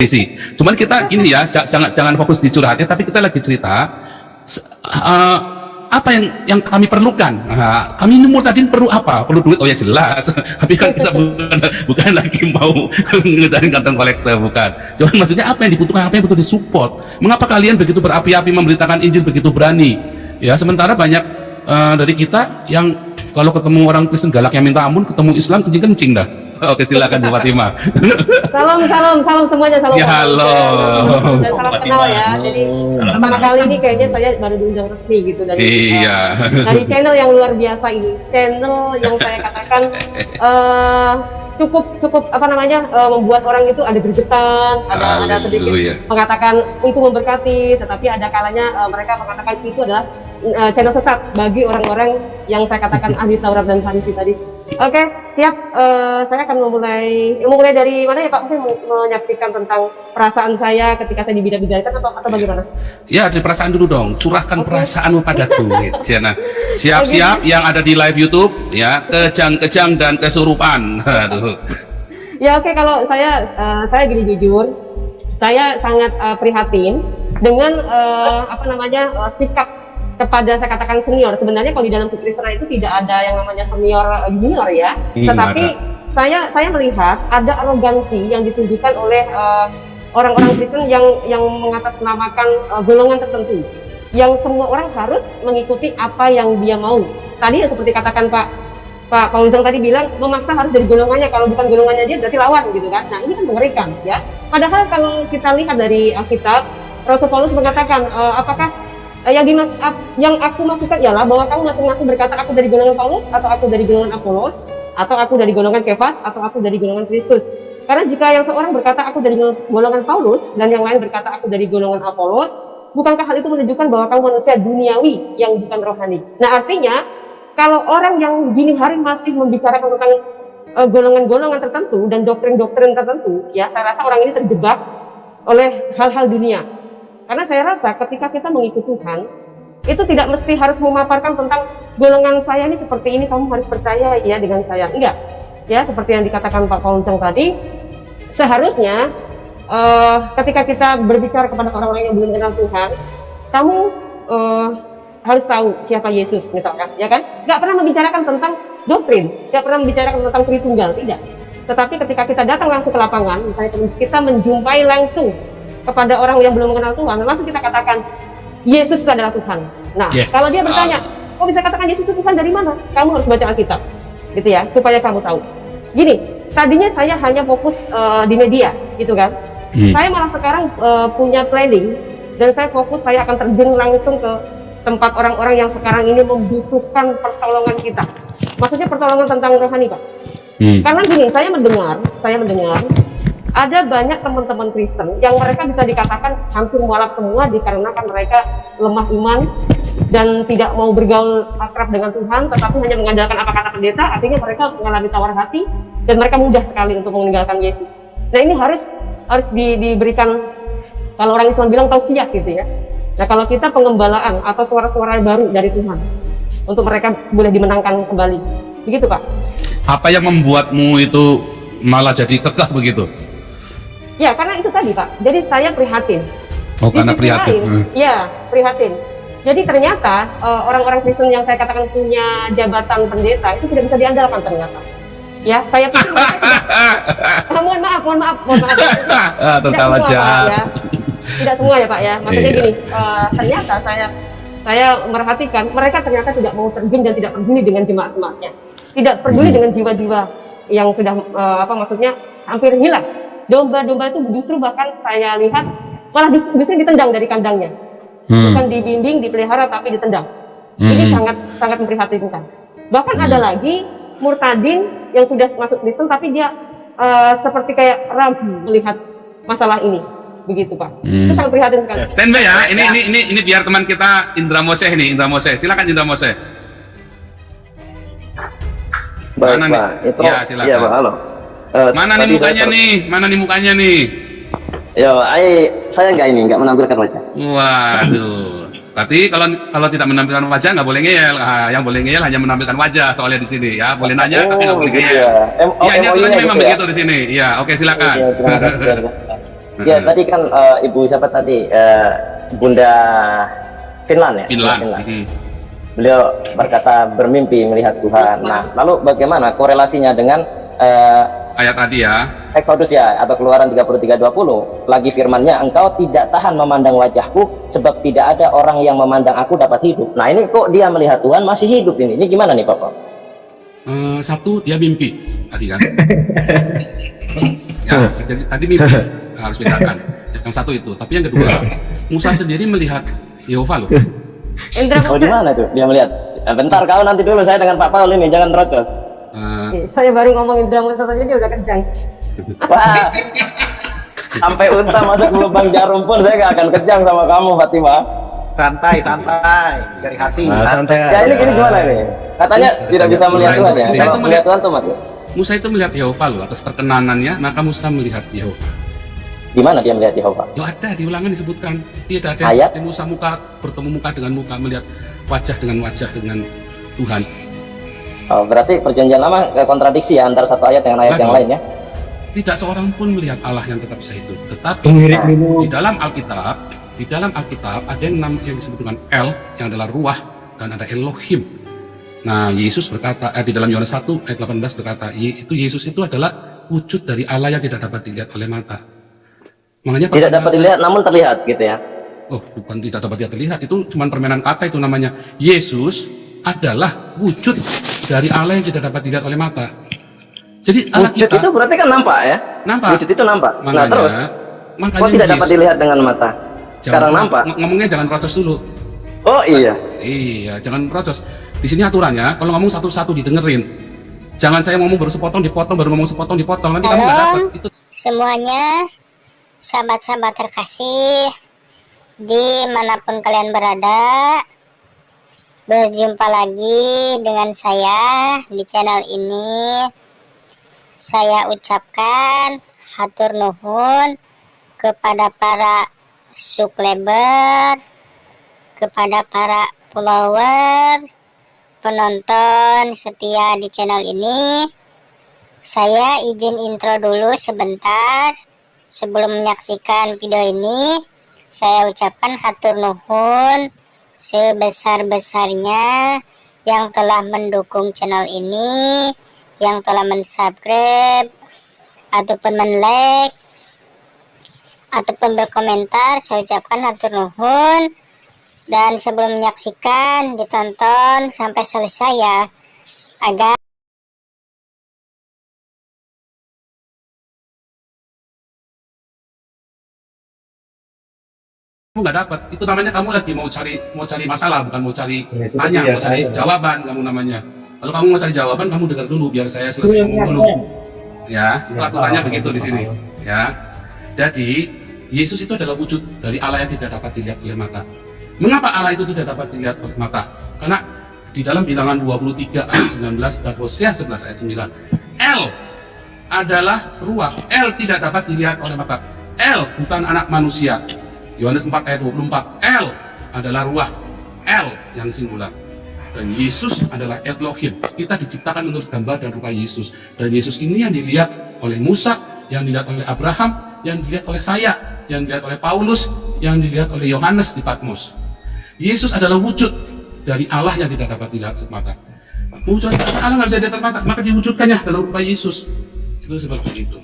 sih. Cuman kita ini ya, jangan fokus di curhatnya, tapi kita lagi cerita apa yang kami perlukan. Kami ini Murtadin perlu apa? Perlu duit, oh ya jelas. Tapi kan kita bukan lagi mau ngedarin kantong kolektor, bukan. Cuman maksudnya apa yang dibutuhkan, apa yang butuh disupport. Mengapa kalian begitu berapi-api memberitakan Injil, begitu berani? Ya, sementara banyak dari kita yang kalau ketemu orang Kristen galak yang minta ampun, ketemu Islam kencing-kencing dah. Oke, silakan Bu Fatima. Salam semuanya, salam. Ya, halo. Dan salam kenal ya. Jadi pertama kali ini kayaknya saya baru diundang resmi gitu dari dari channel yang luar biasa ini. Channel yang saya katakan cukup apa namanya membuat orang itu ada gregetan, ada sedikit mengatakan itu memberkati, tetapi ada kalanya mereka mengatakan itu adalah channel sesat bagi orang-orang yang saya katakan ahli Taurat dan Farisi tadi. Oke, siap. Saya akan memulai dari mana ya Pak? Mungkin menyaksikan tentang perasaan saya ketika saya dibidak-bidakkan atau bagaimana? Ya, dari perasaan dulu dong. Curahkan perasaanmu padaku. Nah, siap-siap yang ada di live YouTube ya, kejang-kejang dan kesurupan. Aduh. Ya oke, kalau saya gini jujur, saya sangat prihatin dengan sikap kepada saya katakan senior. Sebenarnya kalau di dalam kekristenan itu tidak ada yang namanya senior junior ya. Tetapi saya melihat ada arogansi yang ditunjukkan oleh orang-orang Kristen yang mengatasnamakan golongan tertentu, yang semua orang harus mengikuti apa yang dia mau. Tadi seperti katakan Pak Ujang tadi bilang memaksa harus dari golongannya, kalau bukan golongannya dia berarti lawan gitu kan. Nah ini kan mengerikan ya. Padahal kalau kita lihat dari Alkitab, Rasul Paulus mengatakan apakah yang aku maksudkan ialah bahwa kamu masing-masing berkata aku dari golongan Paulus, atau aku dari golongan Apolos, atau aku dari golongan Kefas, atau aku dari golongan Kristus. Karena jika yang seorang berkata aku dari golongan Paulus dan yang lain berkata aku dari golongan Apolos, bukankah hal itu menunjukkan bahwa kamu manusia duniawi yang bukan rohani? Nah artinya kalau orang yang gini hari masih membicarakan tentang golongan-golongan tertentu dan doktrin-doktrin tertentu, ya saya rasa orang ini terjebak oleh hal-hal dunia. Karena saya rasa ketika kita mengikuti Tuhan, itu tidak mesti harus memaparkan tentang golongan saya ini seperti ini, kamu harus percaya ya dengan saya. Enggak. Ya, seperti yang dikatakan Pak Paulus tadi, seharusnya ketika kita berbicara kepada orang-orang yang belum kenal Tuhan, kamu harus tahu siapa Yesus misalkan, ya kan? Enggak pernah membicarakan tentang doktrin, enggak pernah membicarakan tentang Tritunggal, tidak. Tetapi ketika kita datang langsung ke lapangan, misalnya kita menjumpai langsung kepada orang yang belum mengenal Tuhan, langsung kita katakan Yesus itu adalah Tuhan. Nah, kalau dia bertanya, kok bisa katakan Yesus itu Tuhan dari mana? Kamu harus baca Alkitab, gitu ya, supaya kamu tahu. Gini, tadinya saya hanya fokus di media, gitu kan. Saya malah sekarang punya planning dan saya fokus, saya akan terjun langsung ke tempat orang-orang yang sekarang ini membutuhkan pertolongan kita. Maksudnya pertolongan tentang rohani, Pak. Karena gini, saya mendengar ada banyak teman-teman Kristen yang mereka bisa dikatakan hampir mualaf semua dikarenakan mereka lemah iman dan tidak mau bergaul akrab dengan Tuhan, tetapi hanya mengandalkan apa kata pendeta. Artinya mereka mengalami tawar hati dan mereka mudah sekali untuk meninggalkan Yesus. Nah ini harus diberikan, kalau orang Islam bilang tausiah gitu ya. Nah kalau kita pengembalaan atau suara-suara baru dari Tuhan untuk mereka boleh dimenangkan kembali, begitu Pak. Apa yang membuatmu itu malah jadi kekeh begitu? Ya, karena itu tadi Pak. Jadi saya prihatin. Oh, karena prihatin. Ya, prihatin. Jadi ternyata orang-orang Kristen yang saya katakan punya jabatan pendeta itu tidak bisa diandalkan ternyata. Ya, saya pikir mohon maaf. Tertawa jahat. Ya. Tidak semua ya Pak ya. Maksudnya gini, ternyata saya merhatikan mereka ternyata tidak mau terjun dan tidak peduli dengan jemaat-jemaatnya. Tidak peduli dengan jiwa-jiwa yang sudah maksudnya hampir hilang. Domba-domba itu justru bahkan saya lihat malah justru ditendang dari kandangnya, bukan dibimbing, dipelihara, tapi ditendang. Ini sangat memprihatinkan. Bahkan ada lagi Murtadin yang sudah masuk Kristen tapi dia seperti kayak ragu melihat masalah ini, begitu Pak. Itu sangat prihatin sekali. Standby ya, ini biar teman kita Indra Moseh nih, Indra Moseh. Silakan Indra Moseh. Baik Pak, itu ya silakan. Iya Pak, halo. Mana nih mukanya nih? Yo, saya nggak menampilkan wajah. Waduh. Berarti kalau tidak menampilkan wajah nggak boleh ngeyel. Yang boleh ngeyel hanya menampilkan wajah soalnya di sini ya. Boleh nanya tapi nggak boleh ngeyel. Ya ini aturannya memang begitu di sini. Ya, oke silakan. Ya tadi kan ibu siapa tadi Bunda Finland ya. Finland. Finland. Beliau berkata bermimpi melihat Tuhan. Nah, lalu bagaimana korelasinya dengan Ayat tadi ya. Exodus ya, atau Keluaran 33:20, lagi firmannya, engkau tidak tahan memandang wajahku, sebab tidak ada orang yang memandang aku dapat hidup. Nah ini kok dia melihat Tuhan masih hidup ini gimana nih Bapak? Satu, dia mimpi tadi kan. Ya, jadi tadi mimpi harus bedakan. Yang satu itu, tapi yang kedua, Musa sendiri melihat Yehova loh. Indra Oh di mana tuh dia melihat? Bentar kau nanti dulu, saya dengan Pak Paul ini, jangan terocos. Saya baru ngomong Indra Musa saja dia udah kencang. Wah, sampai unta masuk ke lubang jarum pun saya gak akan kejang sama kamu Fatimah. Santai dari hati. Ya ini gini gimana nih? Katanya tidak bisa melihat Tuhan ya. Musa itu Kalau melihat Tuhan tuh mati. Musa itu melihat Yehova loh, atas perkenanannya maka Musa melihat Yehova. Gimana dia melihat Yehova? Yo ada di Ulangan disebutkan. Tidak ada Ayat? seperti Musa bertemu muka dengan muka, melihat wajah dengan Tuhan. Oh, berarti perjanjian lama kontradiksi ya antara satu ayat dengan ayat yang lain ya. Tidak seorang pun melihat Allah yang tetap bisa hidup. Tetapi di dalam Alkitab ada yang disebut dengan El, yang adalah ruah, dan ada Elohim. Nah, Yesus berkata di dalam Yohanes 1 ayat 18 berkata, Yesus itu adalah wujud dari Allah yang tidak dapat dilihat oleh mata. Makanya Tidak dapat dilihat namun terlihat gitu ya. Oh, bukan tidak dapat terlihat, itu cuma permainan kata, itu namanya. Yesus adalah wujud dari Allah yang tidak dapat dilihat oleh mata. Jadi Allah Wujud kita itu berarti kan nampak ya? nampak. Wujud itu nampak. Nah Makanya, terus, makanya kok tidak dapat Yesus- dilihat dengan mata? Sekarang nampak. Ngomongnya jangan protes dulu. Oh iya. Iya, jangan protes. Di sini aturannya, kalau ngomong satu-satu didengerin. Jangan saya ngomong baru sepotong dipotong, baru ngomong sepotong dipotong. Nanti kamu nggak Halo. dapat. Itu Semuanya, sahabat-sahabat terkasih, dimanapun kalian berada, berjumpa lagi dengan saya di channel ini. Saya ucapkan hatur nuhun kepada para subscriber, kepada para follower, penonton setia di channel ini. Saya izin intro dulu sebentar. Sebelum menyaksikan video ini, saya ucapkan hatur nuhun sebesar-besarnya yang telah mendukung channel ini, yang telah mensubscribe ataupun men-like ataupun berkomentar. Saya ucapkan hatur nuhun. Dan sebelum menyaksikan, ditonton sampai selesai ya, agar kamu nggak dapat. Itu namanya kamu lagi mau cari masalah, bukan mau cari tanya, mau cari jawaban kamu namanya. Kalau kamu mau cari jawaban, kamu dengar dulu biar saya selesai ngomong dulu. Ya, itu aturannya begitu di sini. Ya, jadi Yesus itu adalah wujud dari Allah yang tidak dapat dilihat oleh mata. Mengapa Allah itu tidak dapat dilihat oleh mata? Karena di dalam Bilangan 23 ayat 19 dan Hosea 11 ayat 9, El adalah ruah. El tidak dapat dilihat oleh mata. El bukan anak manusia. Yohanes 4 ayat 24, El adalah ruah. El yang singular. Dan Yesus adalah Elohim. Kita diciptakan menurut gambar dan rupa Yesus. Dan Yesus ini yang dilihat oleh Musa, yang dilihat oleh Abraham, yang dilihat oleh saya, yang dilihat oleh Paulus, yang dilihat oleh Yohanes di Patmos. Yesus adalah wujud dari Allah yang tidak dapat dilihat oleh mata. Wujud Allah nggak bisa dilihat oleh mata, maka diwujudkannya dalam rupa Yesus. Itu seperti itu.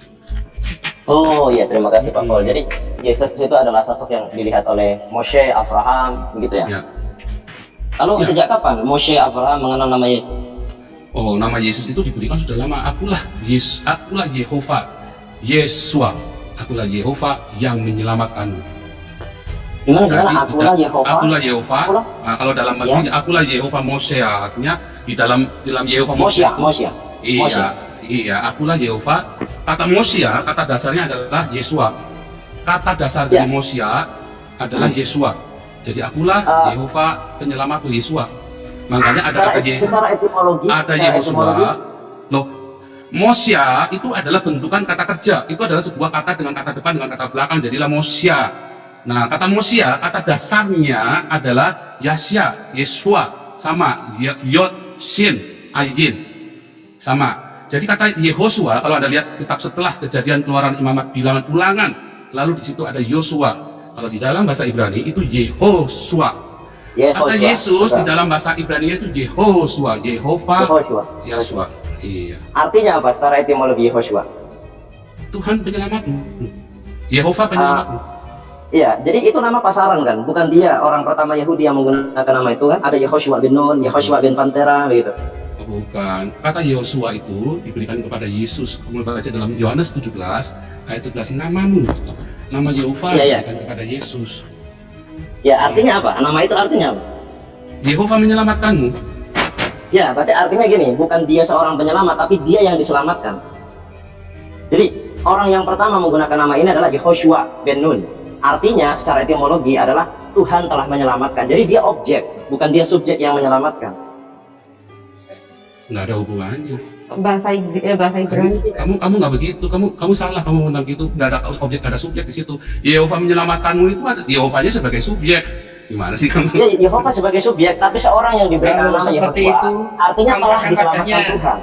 Oh iya, terima kasih Pak Paul. Jadi Yesus itu adalah sosok yang dilihat oleh Moshe, Abraham, begitu ya. Ya. Lalu Ya. sejak kapan Moshe, Abraham mengenal nama Yesus? Oh, nama Yesus itu diberikan sudah lama. Akulah Yehova, Yesua. Akulah Yehova yang menyelamatkanmu. Gimana Jadi, akulah Yehova? Akulah Yehova. Akulah? Nah, kalau dalam bahasa Inggris, akulah Yehova Moshe, artinya di dalam Yehova Moshe itu. Moshe. Iya, akulah Yehova. Kata Moshe, kata dasarnya adalah Yesua. Kata dasar dari Moshe adalah Yesua. Jadi akulah Yehova penyelamatku, Yesua. Makanya ada kata secara etimologis, ada Yehosua. Loh, Moshe itu adalah bentukan kata kerja. Itu adalah sebuah kata dengan kata depan dengan kata belakang, jadilah Moshe. Nah, kata Moshe, kata dasarnya adalah Yasya, Yesua, sama Yod, Shin, Ayin, sama. Jadi kata Yehosua, kalau Anda lihat kitab setelah Kejadian, Keluaran, Imamat, Bilangan, Ulangan lalu di situ ada Yosua. Kalau di dalam bahasa Ibrani itu Yehoshua. Kata Yehoshua. Yesus di Betul. dalam bahasa Ibrani itu Yehoshua, Yehova, Yehoshua. Yosua. Iya. Artinya apa secara etimologi Yehoshua? Tuhan penyelamatmu. Yehova penyelamatmu. Iya, jadi itu nama pasaran kan, bukan dia orang pertama Yahudi yang menggunakan nama itu kan. Ada Yehoshua bin Nun, Yehoshua bin Pantera begitu. Oh, bukan. Kata Yosua itu diberikan kepada Yesus. Kamu baca dalam Yohanes 17 ayat 11, namamu. Nama Yehova Iya, iya. diberikan kepada Yesus. Ya, artinya apa? Nama itu artinya apa? Yehova menyelamatkanmu. Ya, berarti artinya gini, bukan dia seorang penyelamat, tapi dia yang diselamatkan. Jadi, orang yang pertama menggunakan nama ini adalah Yehoshua bin Nun. Artinya, secara etimologi adalah Tuhan telah menyelamatkan. Jadi dia objek, bukan dia subjek yang menyelamatkan. Nggak ada hubungannya. Bahasa Ibrani. Kamu nggak begitu. Kamu salah. Kamu bilang gitu. Nggak ada objek, nggak ada subjek di situ. Yehova menyelamatkanmu itu ada Yehovanya sebagai subjek. Gimana sih kamu? Ya, Yehova sebagai subjek, tapi seorang yang diberikan Kalau nama seperti Yehoshua, itu, artinya telah kamu diselamatkan bacanya. Tuhan.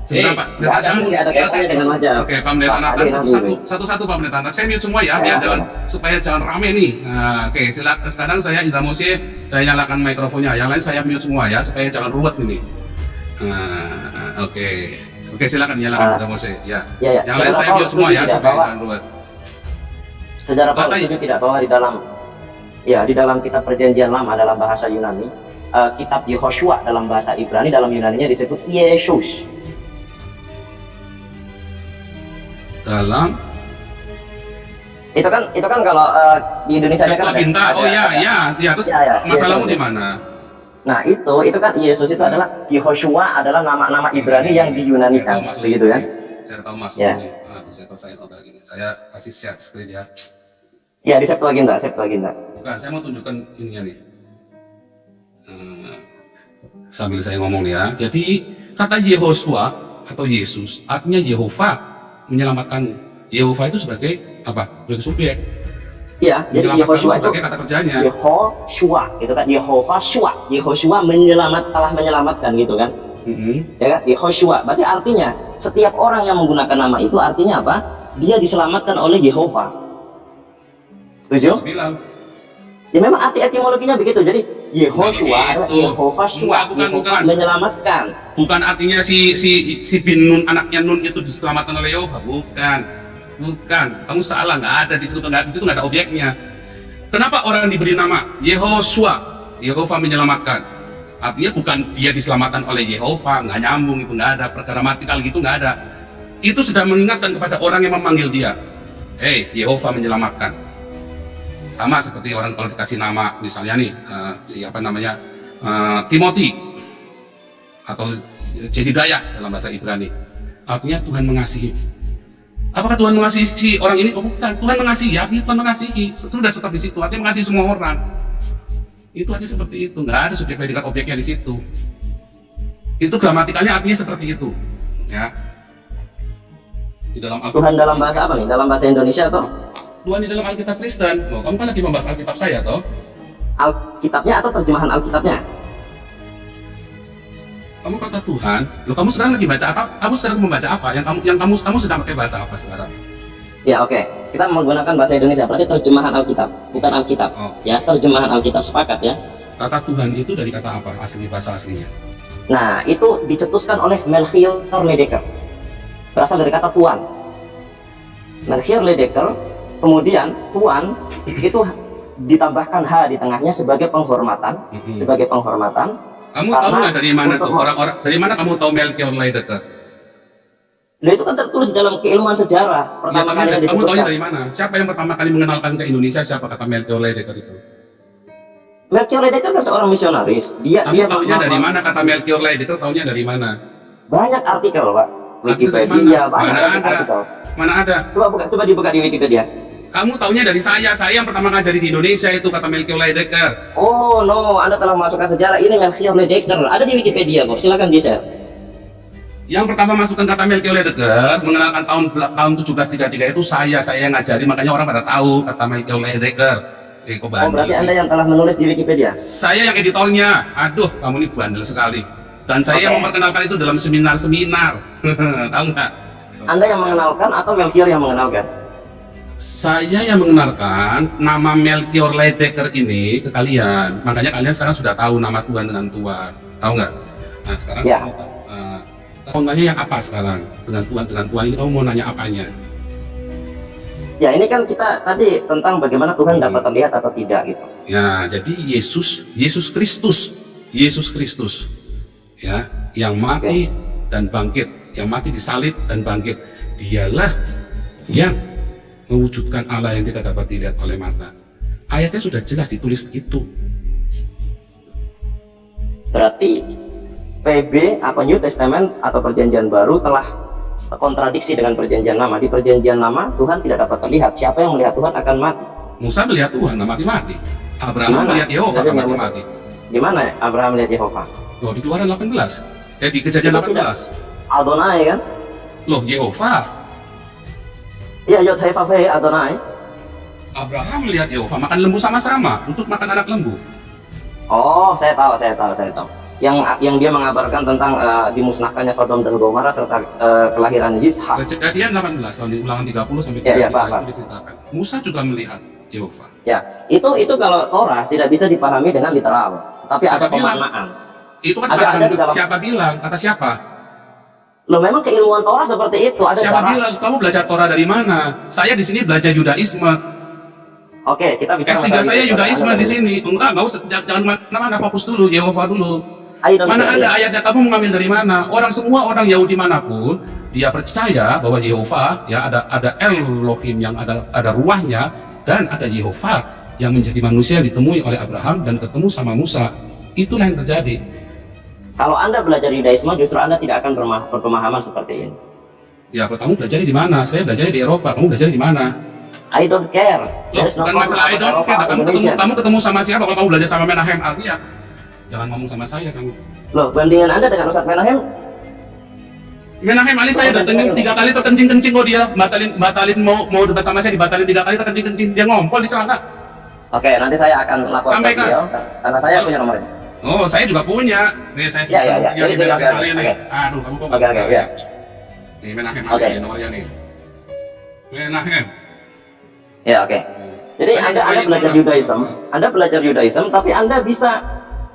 Sebentar, Pak. Nggak ada, tidak ada kaitannya dengan wajah. Oke, Pak Pendeta Nathan, satu-satu Pak Pendeta Nathan. Saya mute semua ya, biar jalan supaya jalan rame nih. Nah, oke, silakan. Sekarang saya Indra Mose, saya nyalakan mikrofonnya. Yang lain saya mute semua ya, supaya jangan ruwet ini. Oke, silakan nyalakan Indra Mose. Ya. Ya. Yang lain saya mute semua ya, supaya jangan ruwet. Sejarah Paulus Bapak, setuju tidak bahwa di dalam kitab Perjanjian Lama dalam bahasa Yunani, kitab Yehoshua dalam bahasa Ibrani dalam Yunaninya disebut Yesus. Dalam Itu kan kalau di Indonesia kan Septuaginta. Oh ya. Terus Ya. masalahmu Yesus. di mana? Nah, itu kan Yesus itu adalah Yehoshua adalah nama-nama Ibrani yang diyunanikan, begitu kan? Saya tahu masuk Ya. ini. Saya tahu saya tahu gini. Saya kasih share screen ya. Ya, di Septuaginta. Bukan, saya mau tunjukkan ininya nih. Sambil saya ngomong ya. Jadi kata Yehoshua atau Yesus artinya Yehova menyelamatkanmu. Yehova itu sebagai apa? Sebagai subjek. Iya, jadi Menyelamatkanmu Yehoshua itu sebagai kata kerjanya. Yehoshua, itu kan Yehoshua telah menyelamatkan gitu kan? Ya kan? Yehoshua. Berarti artinya setiap orang yang menggunakan nama itu artinya apa? Dia diselamatkan oleh Yehova. Setuju? Bilang. Ya memang arti etimologinya begitu. Jadi Yehoshua adalah Begitu. Yehova Bukan. menyelamatkan. Bukan artinya si bin Nun, anaknya Nun itu diselamatkan oleh Yehova. Bukan. Kamu salah, nggak ada di situ, nggak ada objeknya. Kenapa orang diberi nama Yehoshua? Yehova menyelamatkan. Artinya bukan dia diselamatkan oleh Yehova, nggak nyambung, itu nggak ada, gramatikal gitu nggak ada. Itu sudah mengingatkan kepada orang yang memanggil dia. Yehova menyelamatkan. Sama seperti orang kalau dikasih nama, misalnya nih, siapa namanya, Timothy atau Jedidayah dalam bahasa Ibrani. Artinya Tuhan mengasihi. Apakah Tuhan mengasihi si orang ini? Oh bukan, Tuhan mengasihi, ya Tuhan mengasihi. Sudah stop di situ, artinya mengasihi semua orang. Itu artinya seperti itu, nggak ada subjek predikat objeknya di situ. Itu gramatikalnya artinya seperti itu, ya. Di dalam Tuhan dalam bahasa apa nih? Dalam bahasa Indonesia atau Tuhan di dalam Alkitab Kristen. Loh, kamu kan lagi membahas Alkitab saya, toh? Alkitabnya atau terjemahan Alkitabnya? Kamu kata Tuhan. Loh, kamu sekarang lagi baca apa? Kamu sekarang membaca apa? Yang kamu sedang pakai bahasa apa sekarang? Ya oke. Kita menggunakan bahasa Indonesia, berarti terjemahan Alkitab, bukan Alkitab. Oh. Ya, terjemahan Alkitab, sepakat ya. Kata Tuhan itu dari kata apa? Asli bahasa aslinya. Nah, itu dicetuskan oleh Melchior Ledecker. Berasal dari kata Tuan. Melchior Ledecker, kemudian Tuan itu ditambahkan H di tengahnya sebagai penghormatan, sebagai penghormatan. Kamu tahu Karena nggak dari mana tuh untuk- orang-orang? Dari mana kamu tahu Melchior Ledecker? Nah, itu kan tertulis dalam keilmuan sejarah. Ya, Pertama tapi kali yang kamu tahunya disebutkan. dari mana? Siapa yang pertama kali mengenalkan ke Indonesia? Siapa kata Melchior Ledecker itu? Melchior Ledecker kan seorang misionaris. Dia Kamu tahunya mem- dari mana kata Melchior Ledecker? Tahunya dari mana? Banyak artikel, Pak. Artikel dari Wikipedia, mana? banyak Mana ada? artikel. Mana ada? Coba dibuka di Wikipedia. Kamu tahunya dari saya yang pertama ngajari di Indonesia itu kata Melchior Ledecker. Oh no, Anda telah memasukkan sejarah. Ini Melchior Ledecker. Ada di Wikipedia kok. Silakan di-share. Yang pertama masukkan kata Melchior Ledecker mengenalkan tahun 1733 itu saya yang ngajari, makanya orang pada tahu kata Melchior Ledecker. Kok Oh, bandel berarti sih? Anda yang telah menulis di Wikipedia. Saya yang editornya. Aduh, kamu ini bandel sekali. Dan saya yang Oke. memperkenalkan itu dalam seminar-seminar. Tahu nggak? Anda yang mengenalkan atau Melchior yang mengenalkan? Saya yang mengenalkan nama Melchior Ledecker ini ke kalian. Makanya kalian sekarang sudah tahu nama Tuhan dengan Tuhan. Tahu nggak? Nah sekarang Ya. kamu nanya yang apa sekarang? Dengan Tuhan ini kamu mau nanya apanya? Ya ini kan kita tadi tentang bagaimana Tuhan dapat terlihat atau tidak gitu. Ya, jadi Yesus Kristus, ya, yang mati dan bangkit, yang mati disalib dan bangkit, dialah yang mewujudkan Allah yang tidak dapat dilihat oleh mata. Ayatnya sudah jelas ditulis itu. Berarti PB atau New Testament atau Perjanjian Baru telah kontradiksi dengan Perjanjian Lama. Di Perjanjian Lama Tuhan tidak dapat terlihat. Siapa yang melihat Tuhan akan mati. Musa melihat Tuhan, nggak mati-mati. Abraham Gimana? melihat Yehova, nggak mati-mati. Di mana Abraham melihat Yehova? Loh, di Keluaran 18. Di Kejadian Itu tidak. 18. Adonai kan? Loh, Yehova. Iya, Yod Hei Vav Hei Adonai. Abraham melihat Yehova makan lembu sama-sama untuk makan anak lembu. Oh, saya tahu. Yang dia mengabarkan tentang dimusnahkannya Sodom dan Gomora serta kelahiran Yishak. Kejadian 18 tahun di Ulangan 30 sampai 33 Ya, Pak. itu diceritakan. Musa juga melihat Yehova. Ya, itu kalau Torah tidak bisa dipahami dengan literal, tapi Siapa ada bilang? pemaknaan. Itu kan Ada di dalam. siapa bilang? Kata siapa? Loh, memang keilmuan Torah seperti itu. Ada Siapa daras. bilang? Kamu belajar Torah dari mana? Saya di sini belajar Yudaisme. Oke, kita bicara S3 masalah saya itu. Yudaisme Anda di sini. Enggak usah, jangan mana-mana, fokus dulu Yehova dulu. I don't Mana care, ada ya. ayatnya, kamu mengambil dari mana? Semua orang Yahudi manapun dia percaya bahwa Yehova, ya, ada Elohim yang ada ruahnya, dan ada Yehova yang menjadi manusia yang ditemui oleh Abraham dan ketemu sama Musa. Itulah yang terjadi. Kalau Anda belajar Yudaisme, justru Anda tidak akan berpemahaman seperti ini. Ya, kamu belajarnya di mana? Saya belajarnya di Eropa. Kamu belajarnya di mana? I don't care. Loh, There's no bukan problem masalah I about don't Eropa care. atau Indonesia. Kamu ketemu sama siapa? Kalau kamu belajar sama Menahem Alkitab, jangan ngomong sama saya kamu. Loh, bandingan Anda dengan Ustadz Menahem? Menahem Ali saya datengin 3 kali terkencing-kencing kok dia. Batalin mau debat sama saya, dibatalin 3 kali terkencing-kencing. Dia ngompol di celana. Oke, nanti saya akan lapor ke Sampaikan. beliau karena saya punya nomornya. Oh, saya juga punya. Nih, saya sudah Ya. punya Jadi, di Menahem oke, Ali nih. oke. Aduh, kamu kok Oke, nggak oke, percaya? ya. Nih, Menahem Oke. Ali nomornya nih. Menahem. Ya, oke. Jadi Anda belajar Yudaism, tapi Anda bisa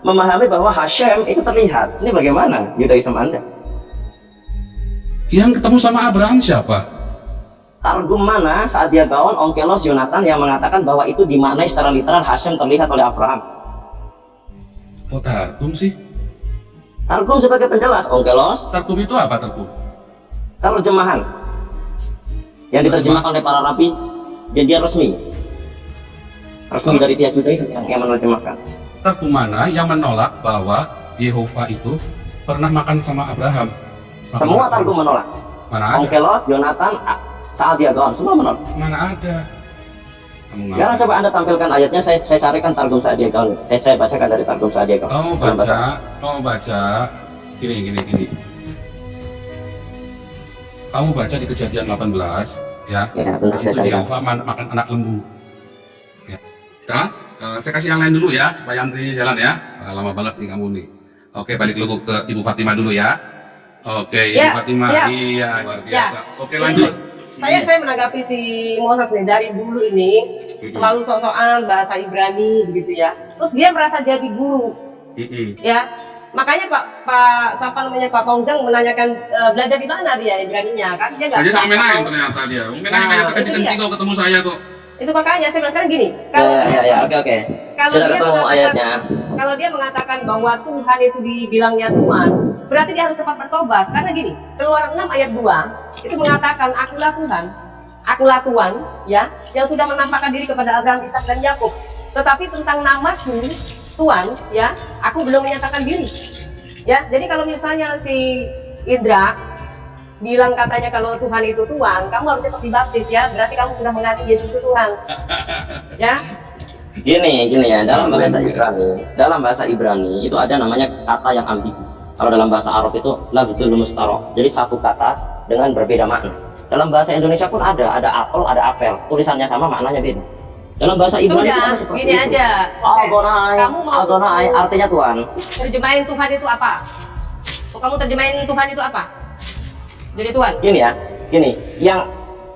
memahami bahwa Hashem itu terlihat. Ini bagaimana Yudaism Anda? Yang ketemu sama Abraham siapa? Targum mana saat dia gaon Onkelos Yonatan yang mengatakan bahwa itu dimaknai secara literal Hashem terlihat oleh Abraham? Oh, Targum sih. Targum sebagai penjelas, Onkelos, Targum itu apa Targum? terjemahan yang diterjemahkan oleh para rabi dan dia resmi dari pihak Yudaism yang menerjemahkan. Targum mana yang menolak bahwa Yehova itu pernah makan sama Abraham? Semua Targum menolak. Mana ada? Onkelos, Yonatan, saat dia gaon, semua menolak. Mana ada? Kamu Sekarang ngapa? coba Anda tampilkan ayatnya, saya carikan Targum saat dia gaon. Saya bacakan dari Targum saat dia gaon. Kamu baca gini. Kamu baca di Kejadian 18, ya. Ya, bentar Di saya situ carikan. Yehova makan anak lembu. Ya. Nah, saya kasih yang lain dulu ya, supaya antrinya jalan ya. Lama banget nih kamu nih. Oke, balik dulu ke Ibu Fatima dulu ya. Oke, Ya, Ibu Fatima. siap. Iya, luar Ya. biasa. Oke, lanjut. Saya menanggapi si Moses nih dari dulu ini selalu sok-sokan bahasa Ibrani begitu ya. Terus dia merasa jadi guru ya. Makanya Pak Pongjang menanyakan belajar di mana dia Ibraninya kan dia nggak. Saja sama Menahem ternyata dia. Menahem Nah, aja itu terkencing dia. kok ketemu saya kok. Itu makanya saya bilang sekarang gini. Ya, oke. Kalau Sudah dia ketemu mengatakan- ayatnya. Kalau dia mengatakan bahwa Tuhan itu dibilangnya Tuhan, berarti dia harus cepat bertobat. Karena gini, Keluaran 6 ayat 2 itu mengatakan akulah Tuhan, ya, yang sudah menampakkan diri kepada Abraham, Ishak dan Yakub. Tetapi tentang namaku Tuhan, ya, aku belum menyatakan diri. Ya, jadi kalau misalnya si Indra bilang katanya kalau Tuhan itu Tuhan, kamu harus cepat dibaptis ya. Berarti kamu sudah mengakui Yesus itu Tuhan. Ya. Gini ya, dalam bahasa Ibrani itu ada namanya kata yang ambigu. Kalau dalam bahasa Arab itu lafzul mustarok. Jadi satu kata dengan berbeda makna. Dalam bahasa Indonesia pun ada apel, ada apel. Tulisannya sama, maknanya beda. Dalam bahasa Ibrani itu Sudah, kan seperti gini itu. aja. Kamu mau Adonai artinya Tuhan. terjemahin Tuhan itu apa? Kamu terjemahin Tuhan itu apa? Jadi Tuhan. Gini ya,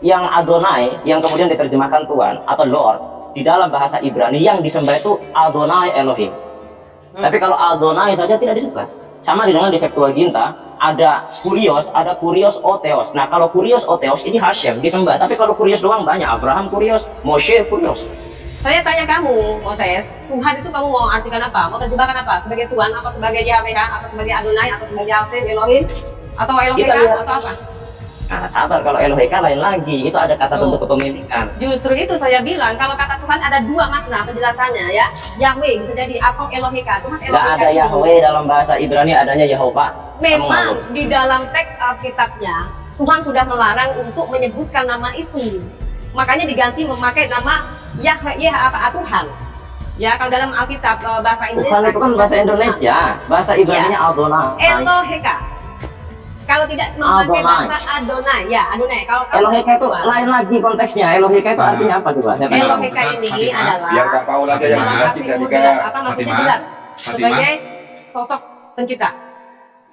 yang Adonai yang kemudian diterjemahkan Tuhan atau Lord di dalam bahasa Ibrani yang disembah itu Adonai Elohim. Tapi kalau Adonai saja tidak disembah. Sama dengan di Septuaginta ada Kurios Otheos. Nah, kalau Kurios Otheos ini Hashem disembah, tapi kalau Kurios doang banyak, Abraham Kurios, Moshe Kurios. Saya tanya kamu, Moses, Tuhan itu kamu mau artikan apa? Mau terjemahkan apa? Sebagai Tuhan, apa sebagai YHWH, atau sebagai Adonai, atau sebagai Hashem, Elohim, atau Eloheka, atau apa? Nah, sabar, kalau Eloheka lain lagi, itu ada kata bentuk kepemilikan. Justru itu saya bilang, kalau kata Tuhan ada dua makna penjelasannya ya. Yahweh bisa jadi atau Eloheka. Tuhan Nggak Eloheka ada itu Yahweh dalam bahasa Ibrani, adanya Yehovah. memang di dalam teks Alkitabnya Tuhan sudah melarang untuk menyebutkan nama itu. Makanya diganti memakai nama Yahweh Tuhan. Ya, kalau dalam Alkitab bahasa Inggris Tuhan itu kan bahasa Indonesia, bahasa Ibraninya Adonai. Eloheka. Kalau tidak memakai Adonai. bahasa Adonai, ya Adonai. Kalau Eloheka itu lain lagi konteksnya. Eloheka itu artinya apa coba? Eloheka ini Fatimah. adalah Biar Kak Paul aja yang Fatimah. menjelaskan Fatimah. ketika Apa maksudnya Fatimah. jelas? Fatimah. Sebagai sosok pencipta.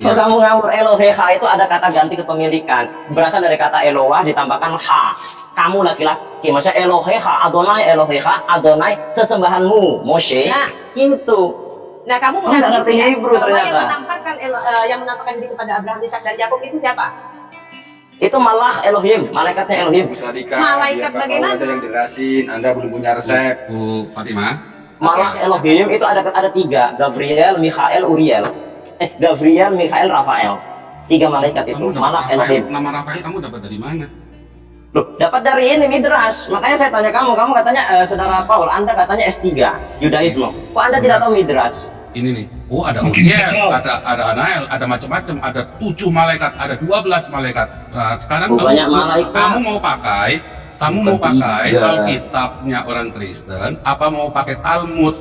Kalau kamu ngawur Eloheha itu ada kata ganti kepemilikan. Berasal dari kata Eloah ditambahkan ha. Kamu laki-laki, maksudnya Eloheha, Adonai sesembahanmu, Moshe. Nah. Itu. Nah, kamu Oh, nggak ngerti ya, Hebrew bahwa ternyata. yang menampakkan diri kepada Abraham, Ishak dan Yakub itu siapa? Itu malah Elohim, malaikatnya Elohim. Bu Sadika, Malaikat biar Kak Paul bagaimana? aja yang jelasin. Anda belum punya resep. Bu Fatimah. Malah Oke. Elohim itu ada tiga, Gabriel, Mikhael, Uriel. Gabriel, Mikhael, Rafael. Tiga malaikat itu. Kamu dapat Malah Rafael, Elohim. nama Rafael kamu dapat dari mana? Loh, dapat dari ini Midrash. Makanya saya tanya kamu katanya saudara Paul, Anda katanya S3, Yudaisme. Kok Anda tidak tahu Midrash? Ini nih, oh ada Uriel, ada Anael, ada macam-macam, ada 7 malaikat, ada 12 malaikat. Nah, sekarang Oh, banyak malaikat. kamu mau pakai Iya. Alkitabnya orang Kristen, apa mau pakai Talmud?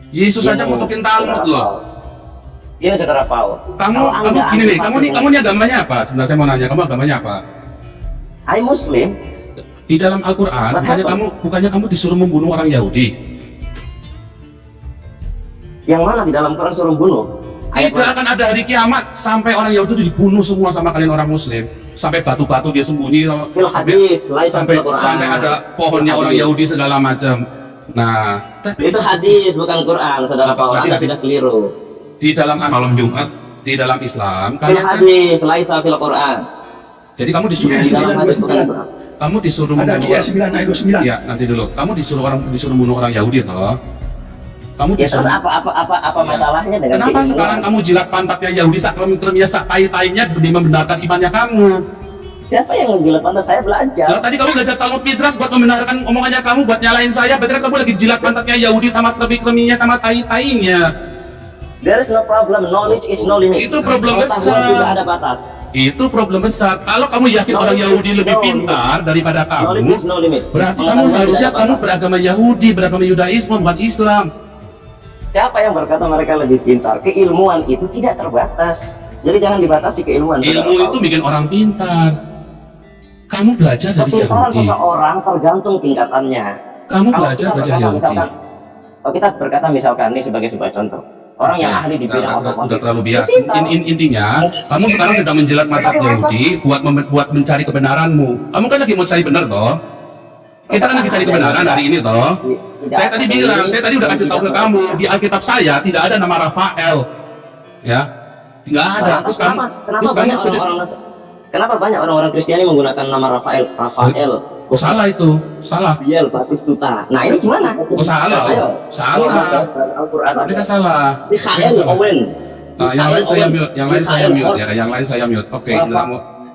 Yesus saja ngutukin Talmud loh. Ini saudara Paul. Kamu ini nih, kamu nih agamanya apa? Sebenarnya saya mau nanya, kamu agamanya apa? Hai Muslim. Di dalam Al-Quran, What bukannya kamu disuruh membunuh orang Yahudi? Yang mana di dalam Quran suruh bunuh? Ayat Tidak akan ada hari kiamat sampai orang Yahudi itu dibunuh semua sama kalian orang Muslim. Sampai batu-batu dia sembunyi, Fil hadis, laisa sampai fil Quran. sampai ada pohonnya Fil orang hadis. Yahudi segala macam. Nah, tapi Itu hadis bukan Quran, saudara Apa? Paul. Berarti Anda hadis. sudah keliru. di dalam Malam Jumat. di dalam Islam Fil kalian kan, hadis, laisa fil Quran. jadi kamu disuruh Yes, Di dalam hadis bukan yes. Quran. kamu disuruh Ada membunuh dia 9 ayat 29. ya nanti dulu kamu disuruh membunuh orang Yahudi toh. Kamu Ya terus disuruh apa masalahnya dengan Kenapa keinginan? sekarang kamu jilat pantatnya Yahudi sak krem-kremnya sak tai-tainya demi membenarkan imannya kamu? Siapa yang menjilat pantat saya belajar? Lah tadi kamu belajar Talmud Midrash buat membenarkan omongannya kamu, buat nyalain saya, berarti kan kamu lagi jilat pantatnya Yahudi sama kremi-kreminya sama tai-tainya. There is no problem, knowledge is no limit. Itu problem Pengetahuan besar. tidak ada batas. Itu problem besar. Kalau kamu yakin orang Yahudi lebih pintar daripada kamu, Knowledge is no limit. berarti kamu Pengetahuan harusnya tidak ada kamu batas. beragama Yahudi, beragama Yudaisme, bukan Islam. Siapa yang berkata mereka lebih pintar? Keilmuan itu tidak terbatas. Jadi jangan dibatasi keilmuan. saudara Ilmu itu Paul. bikin orang pintar. Kamu belajar dari Kepintaran Yahudi. seseorang tergantung tingkatannya. Kamu Kalau belajar kita belajar berkata Yahudi. misalkan, kalau kita berkata misalkan ini sebagai sebuah contoh, orang yang ahli di bidang udah otomotif, terlalu bias. dia pintar. Intinya, kamu sekarang sedang menjilat mazhab Yahudi buat mencari kebenaranmu. Kamu kan lagi mau cari benar toh? Kita kan lagi cari kebenaran hari ini toh. Tidak Saya tadi ada bilang, ini, saya tadi udah kasih tahu ke tidak kamu ada. di Alkitab saya tidak ada nama Rafael, ya, nggak ada. Lantas Kenapa banyak kenapa banyak orang-orang Kristiani menggunakan nama Rafael? Oh salah itu, salah. Biel, Batistuta. Nah ini gimana? Oh salah, Ayo. salah. Al-Quran. Mereka salah. Mikhael Mereka salah. Owen. Nah, yang lain saya Owen. mute, yang lain saya Mikhael mute Owen. ya, yang lain saya mute. Oke, Rafa.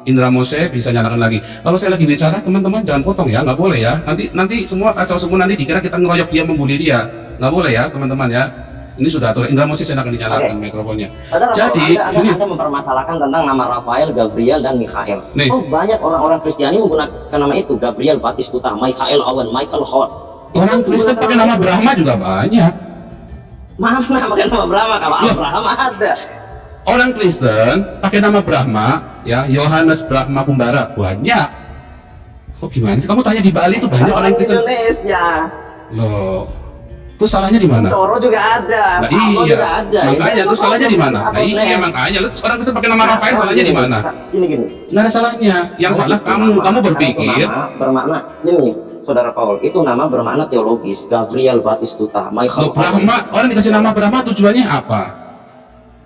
Indra Mose bisa nyalakan lagi. Kalau saya lagi bicara, teman-teman jangan potong ya, nggak boleh ya. Nanti semua kacau semua, nanti dikira kita ngeroyok dia, membuli dia. Nggak boleh ya, teman-teman ya. Ini sudah aturan. Indra Mose saya akan dinyalakan mikrofonnya. Saudara, Jadi, ini anda mempermasalahkan tentang nama Rafael, Gabriel, dan Mikhael. Nih. Oh banyak orang-orang Kristiani menggunakan nama itu. Gabriel, Batistuta, Michael Owen, Michael Hort. orang Kristen pakai nama Brahma juga banyak. Mana pakai nama Brahma? Kalau Loh. Abraham ada. Orang Kristen pakai nama Brahma, ya Yohanes Brahma Kumbara banyak. Kok gimana sih? Kamu tanya di Bali itu banyak orang Kristen. Indonesia. Loh, Terus salahnya di mana? Coro juga ada, Nah, Pablo iya, juga ada. makanya Itu terus salahnya di mana? apa Nah, iya sebenarnya? makanya lu orang Kristen pakai nama Rafael, salahnya di mana? Gini. Nggak ada salahnya. Yang salah kamu berpikir. Nama bermakna ini, Saudara Paul, itu nama bermakna teologis. Gabriel Batistuta, Loh, Michael. Brahma, orang dikasih nama Brahma tujuannya apa?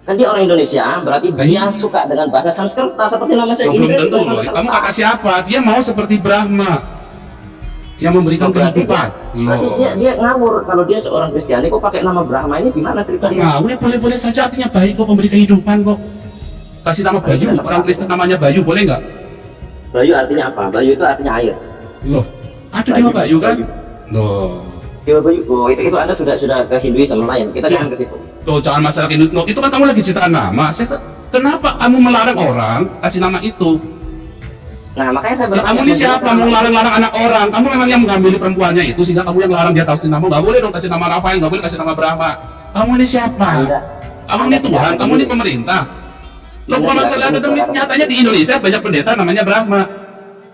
Kan dia orang Indonesia, berarti Nah, dia iya. suka dengan bahasa Sanskerta seperti nama saya Loh, ini. belum tentu loh. Kamu kata siapa? Dia mau seperti Brahma yang memberikan Berarti kehidupan. Berarti dia ngawur kalau dia seorang Kristiani kok pakai nama Brahma ini gimana ceritanya? Ngawur ya boleh-boleh saja, artinya baik kok, memberi kehidupan kok. Kasih nama Bayu, orang Kristen namanya Bayu, boleh nggak? Bayu artinya apa? Bayu itu artinya air. Loh, ada Dewa Bayu kan? Loh, Dewa Bayu, oh itu Anda sudah ke Hinduisme lain. Kita jangan ke situ. loh jangan masalah itu. Loh, itu kan kamu lagi cerita nama. Kenapa kamu melarang orang kasih nama itu? Nah, makanya saya Lah, bertanya, kamu ini siapa mau larang-larang anak orang? Kamu memang yang mengambil perempuannya itu sehingga kamu yang larang dia tahu nama. Nggak boleh dong kasih nama Rafael, nggak boleh kasih nama Brahma. Kamu ini siapa? Kamu ini Tuhan, kamu ini pemerintah. Loh, bukan masalah akademis, nyatanya di Indonesia banyak pendeta namanya Brahma.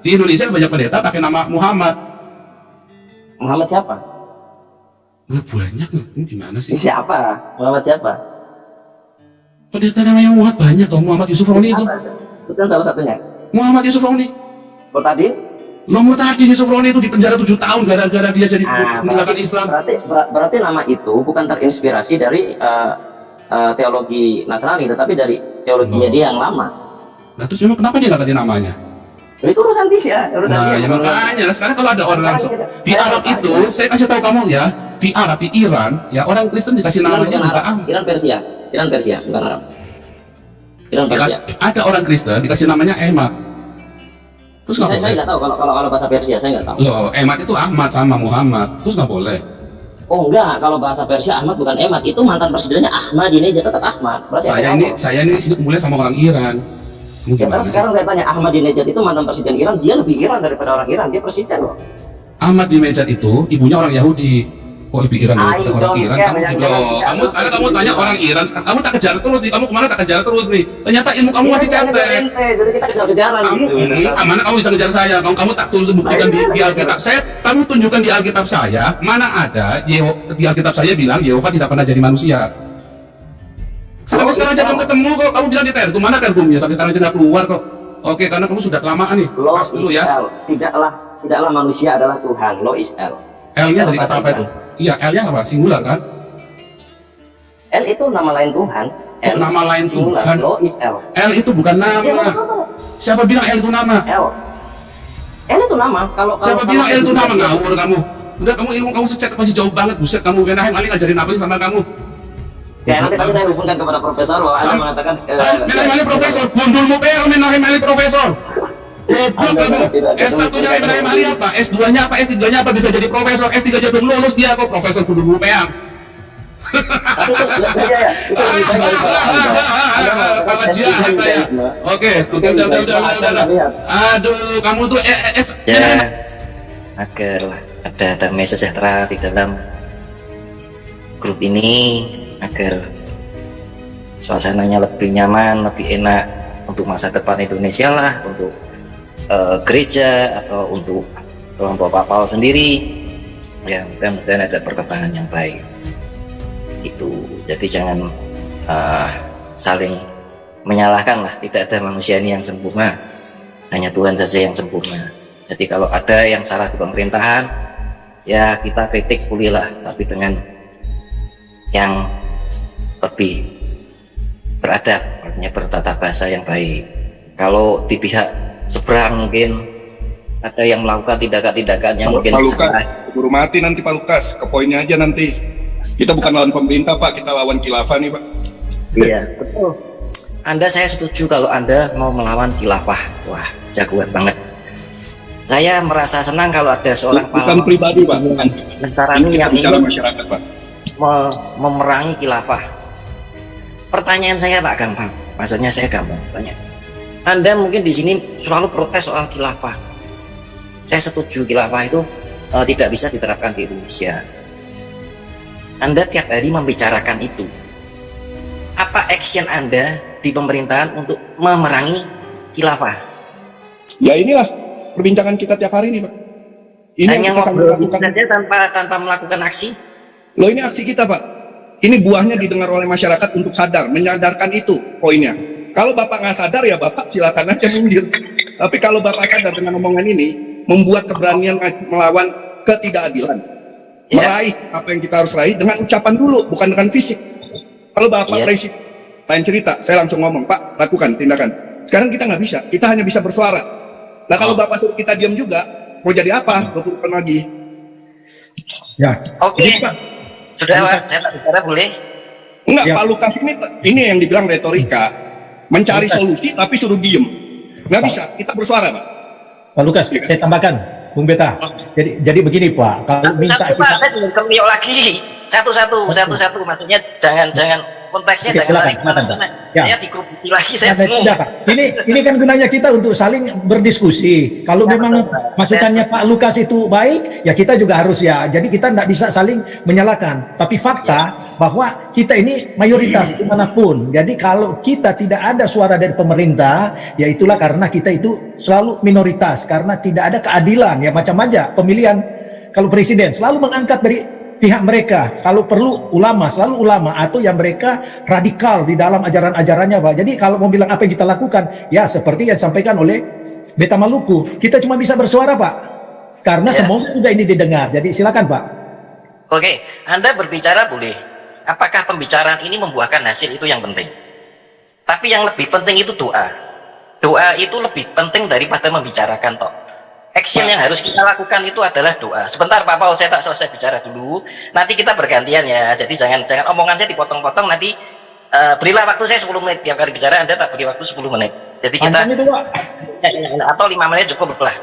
Di Indonesia banyak pendeta pakai nama Muhammad. Muhammad siapa? Wah, banyak loh, ini gimana sih? Siapa? Muhammad siapa? Pendeta namanya Muhammad banyak toh, Muhammad Yusuf Roni itu. Betul salah satunya. Muhammad Yusuf Roni. Oh tadi? Lo mau tadi Yusuf Roni itu di penjara 7 tahun gara-gara dia jadi meninggalkan Islam. Berarti nama itu bukan terinspirasi dari teologi Nasrani, tetapi dari teologinya dia yang lama. Nah terus memang kenapa dia nggak ganti namanya? Itu urusan dia, urusan Nah dia. ya makanya, nah, sekarang kalau ada orang langsung di Arab itu, saya kasih tahu kamu ya, di Arab, di Iran, ya orang Kristen dikasih namanya juga Iran Persia, bukan Arab. Iran Persia. Ada orang Kristen dikasih namanya Ahmad. Terus nggak Saya boleh? nggak tahu kalau bahasa Persia saya nggak tahu. Loh, Ahmad itu Ahmad sama Muhammad, terus nggak boleh? Oh enggak, kalau bahasa Persia Ahmad bukan Ahmad, itu mantan presidennya Ahmadinejad tetap Ahmad. Berarti Saya ini sini mulai sama orang Iran. Kamu Ya, gimana terus sih? sekarang saya tanya, Ahmadinejad itu mantan presiden Iran, dia lebih Iran daripada orang Iran, dia presiden loh. Ahmad di Mejad itu ibunya orang Yahudi. Kok lebih Iran daripada orang don't Iran? care, Kamu, jangan- loh, jangan- kamu sekarang kamu tanya orang Iran, kamu tak kejar terus nih, kamu kemana tak kejar terus nih. Ternyata ilmu kamu masih cetek. Jadi kita kejar-kejaran Kamu, gitu. mana kamu bisa ngejar saya? Kamu tak terus buktikan di Alkitab. Kamu tunjukkan di Alkitab saya, mana ada di Alkitab saya bilang Yehova tidak pernah jadi manusia. Sampai sekarang aja belum ketemu kok. Kamu bilang di Tergum, mana Tergumnya? Sampai sekarang aja nggak keluar kok. Oke, karena kamu sudah kelamaan nih. Lo Pas dulu ya. Israel, tidaklah manusia adalah Tuhan, lo Israel. L-nya dari kata apa itu? Iya, L-nya apa? Singular kan? L itu nama lain Tuhan. Oh, nama lain singular, Tuhan. lo Israel. L itu bukan Ya, nama. Siapa bilang L itu nama? L itu nama. Kalau Siapa bilang L itu nama? Ngawur kamu. Udah kamu ilmu kamu secek masih jauh banget, buset kamu. Menahem Ali ngajarin apa sih sama kamu? Ya nanti saya hubungkan kepada profesor bahwa Anda mengatakan Menahem Ali profesor, gundulmu PR Menahem Ali profesor. Goblok kamu. S1-nya Menahem Ali apa? S2-nya apa? S3-nya apa? Bisa jadi profesor. S3 aja belum lulus dia kok profesor gundulmu PR. Kalah jahat saya. Oke, udah. Aduh, kamu tuh Ya, agar ada damai sejahtera di dalam grup ini, agar suasananya lebih nyaman, lebih enak untuk masa depan Indonesia lah, untuk gereja atau untuk kelompok Pak Paul sendiri. Ya, mudah-mudahan ada perkembangan yang baik. Itu, jadi jangan saling menyalahkan lah. Tidak ada manusia ini yang sempurna, hanya Tuhan saja yang sempurna. Jadi kalau ada yang salah di pemerintahan, ya kita kritik bolehlah, tapi dengan yang lebih beradab, artinya bertata bahasa yang baik. Kalau di pihak seberang mungkin ada yang melakukan tindakan-tindakan yang mungkin Pak Lukas, salah. keburu mati nanti Pak Lukas, ke poinnya aja nanti. Kita bukan lawan pemerintah Pak, kita lawan khilafah nih Pak. Iya, betul. Anda, saya setuju kalau Anda mau melawan khilafah. Wah, jagoan banget. Saya merasa senang kalau ada seorang Bukan pahlawan pribadi Pak, bukan. Nasrani Kita yang bicara ingin masyarakat Pak. memerangi khilafah. Pertanyaan saya tak gampang, maksudnya saya gampang tanya. Anda mungkin di sini selalu protes soal khilafah. Saya setuju khilafah itu tidak bisa diterapkan di Indonesia. Anda tiap hari membicarakan itu. Apa action Anda di pemerintahan untuk memerangi khilafah? Ya inilah perbincangan kita tiap hari nih Pak. Ini Hanya yang kita sambil ngobrol lakukan. saja tanpa melakukan aksi? Loh ini aksi kita Pak. Ini buahnya didengar oleh masyarakat untuk sadar, menyadarkan itu poinnya. Kalau Bapak nggak sadar ya Bapak silakan aja minggir. Tapi kalau Bapak sadar dengan omongan ini, membuat keberanian melawan ketidakadilan. Meraih apa yang kita harus raih dengan ucapan dulu, bukan dengan fisik. Kalau Bapak presiden, lain cerita, saya langsung ngomong, Pak, lakukan tindakan. Sekarang kita nggak bisa, kita hanya bisa bersuara. Nah kalau Bapak suruh kita diam juga, mau jadi apa? 20 tahun lagi. Ya. Oke. Sudah Pak, saya tak bicara boleh? Enggak, Pak Lukas ini yang dibilang retorika, mencari solusi tapi suruh diem. Nggak bisa, kita bersuara Pak. Pak Lukas, saya tambahkan, Bung Beta. Jadi begini Pak, kalau minta satu, kita Pak, saya belum kemio lagi. Satu, maksudnya jangan konteksnya Oke, jangan silakan, Pak. Ya. Saya dikerubuti lagi, saya bingung. Sudah, Pak. Ini kan gunanya kita untuk saling berdiskusi. Kalau memang masukannya Pak Lukas itu baik, ya kita juga harus ya. Jadi kita tidak bisa saling menyalahkan. Tapi fakta bahwa kita ini mayoritas dimanapun. Jadi kalau kita tidak ada suara dari pemerintah, ya itulah karena kita itu selalu minoritas. Karena tidak ada keadilan, ya macam aja pemilihan. Kalau presiden selalu mengangkat dari pihak mereka, kalau perlu ulama, selalu ulama, atau yang mereka radikal di dalam ajaran-ajarannya Pak. Jadi kalau mau bilang apa yang kita lakukan, ya seperti yang disampaikan oleh Beta Maluku, kita cuma bisa bersuara Pak, karena semoga juga ini didengar. Jadi silakan Pak. Oke, Anda berbicara boleh. Apakah pembicaraan ini membuahkan hasil, itu yang penting. Tapi yang lebih penting itu doa. Doa itu lebih penting daripada membicarakan toh. Action yang harus kita lakukan itu adalah doa. Sebentar Pak Paul, saya tak selesai bicara dulu. Nanti kita bergantian ya. Jadi jangan omongan saya dipotong-potong. Nanti berilah waktu saya 10 menit tiap kali bicara. Anda tak beri waktu 10 menit. Jadi kita itu, Pak. Atau 5 menit cukup lah.